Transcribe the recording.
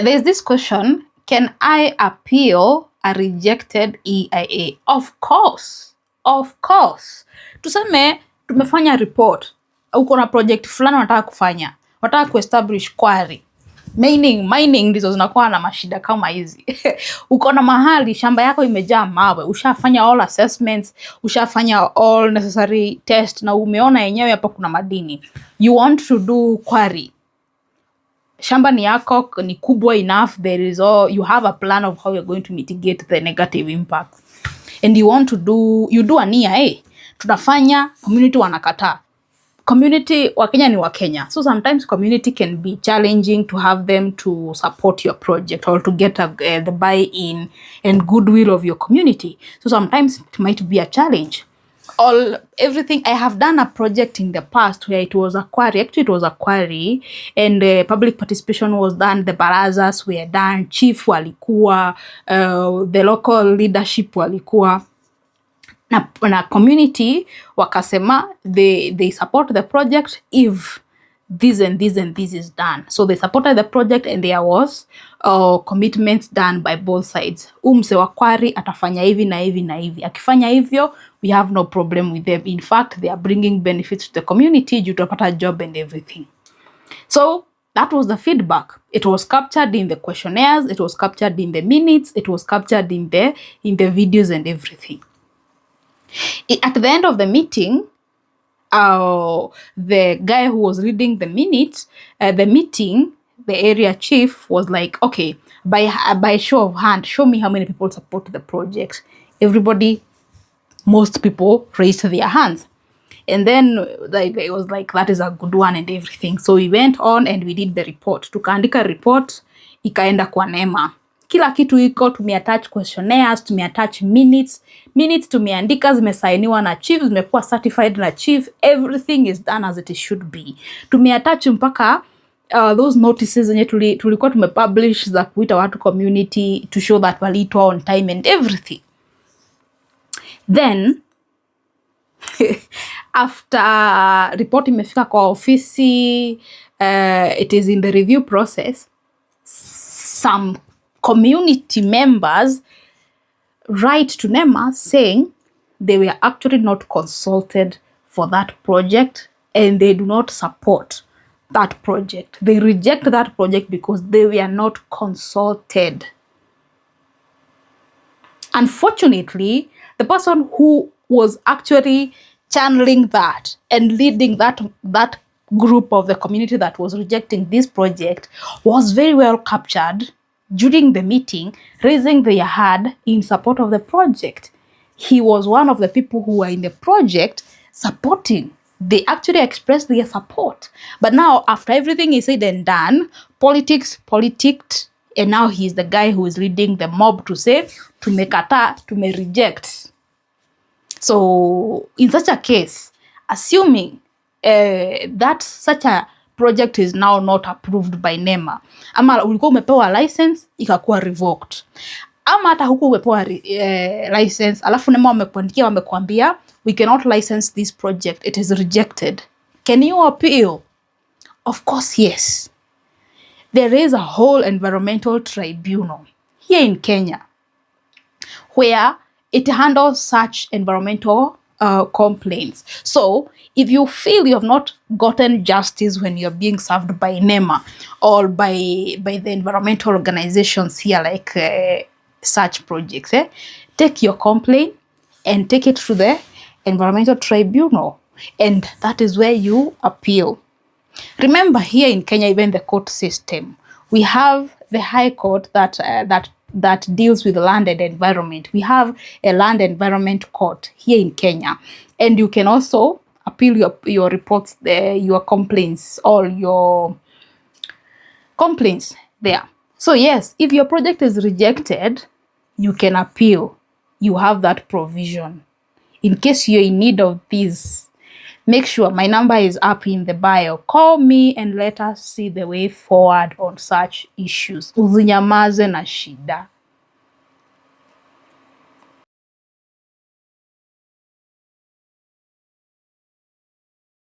there's this question, can I appeal a rejected EIA? Of course. Tuseme tumefanya report, uko na project fulani unataka kufanya, unataka kuestablish quarry. Mining ndizo zinakuwa na mashida kama hizi. Uko na mahali shamba yako imejaa mawe, ushafanya all assessments, ushafanya all necessary test na umeona yenyewe hapa kuna madini. You want to do quarry. Shamba ni yako ni kubwa enough, you have a plan of how you're going to mitigate the negative impact. And you do an EIA. Tunafanya, community wanakataa. Community wa Kenya ni wa Kenya. So sometimes community can be challenging to have them to support your project or to get the buy-in and goodwill of your community. So sometimes it might be a challenge. Everything, I have done a project in the past where it was a quarry, and public participation was done, the barazas were done, chief walikuwa, the local leadership walikuwa, na community wakasema they support the project if this and this and this is done. So they supported the project and there was commitments done by both sides. Mse wa quarry atafanya hivi na hivi na hivi. Akifanya hivyo, we have no problem with them. In fact, they are bringing benefits to the community, due to a job and everything. So that was the feedback. It was captured in the questionnaires, it was captured in the minutes, it was captured in the videos and everything. At the end of the meeting, the guy who was reading the minutes, the meeting, the area chief was like, okay, by show of hand, show me how many people support the project. Most people raised their hands. And then it was like, that is a good one and everything. So we went on and we did the report. Tukaandika report, ikaenda kwa NEMA. Kila kitu iko, tumeattach questionnaires, tumeattach minutes tumeandika, zimesainiwa na chief, zimekuwa certified na chief, everything is done as it should be. Tumeattach mpaka those notices zenye tulikuwa tumepublish za kuita watu community to show that waliitwa on time and everything. Then after report imefika kwa ofisi, it is in the review process, some community members write to NEMA saying they were actually not consulted for that project and they do not support that project. They reject that project because they were not consulted. Unfortunately, the person who was actually channeling that and leading that group of the community that was rejecting this project was very well captured during the meeting, raising their hand in support of the project. He was one of the people who were in the project supporting. They actually expressed their support. But now, after everything is said and done, politicked, and now he's the guy who is leading the mob to say, tumekata, reject. So, in such a case, assuming that such a project is now not approved by NEMA, ama ulikuwa umepewa license ikakuwa revoked, ama hata huku umepewa license alafu NEMA wamekuambia we cannot license this project, it is rejected, can you appeal? Of course, yes. There is a whole environmental tribunal here in Kenya where it handles such environmental complaints. So if you feel you have not gotten justice when you're being served by NEMA or by the environmental organizations here, like such projects, take your complaint and take it to the environmental tribunal, and that is where you appeal. Remember, here in Kenya, even the court system, we have the High Court that deals with land and environment. We have a land environment court here in Kenya, and you can also appeal your reports there, your complaints, all your complaints there. So yes, if your project is rejected, you can appeal. You have that provision. In case you're in need of this, make sure my number is up in the bio. Call me and let us see the way forward on such issues. Usinyamaze na shida.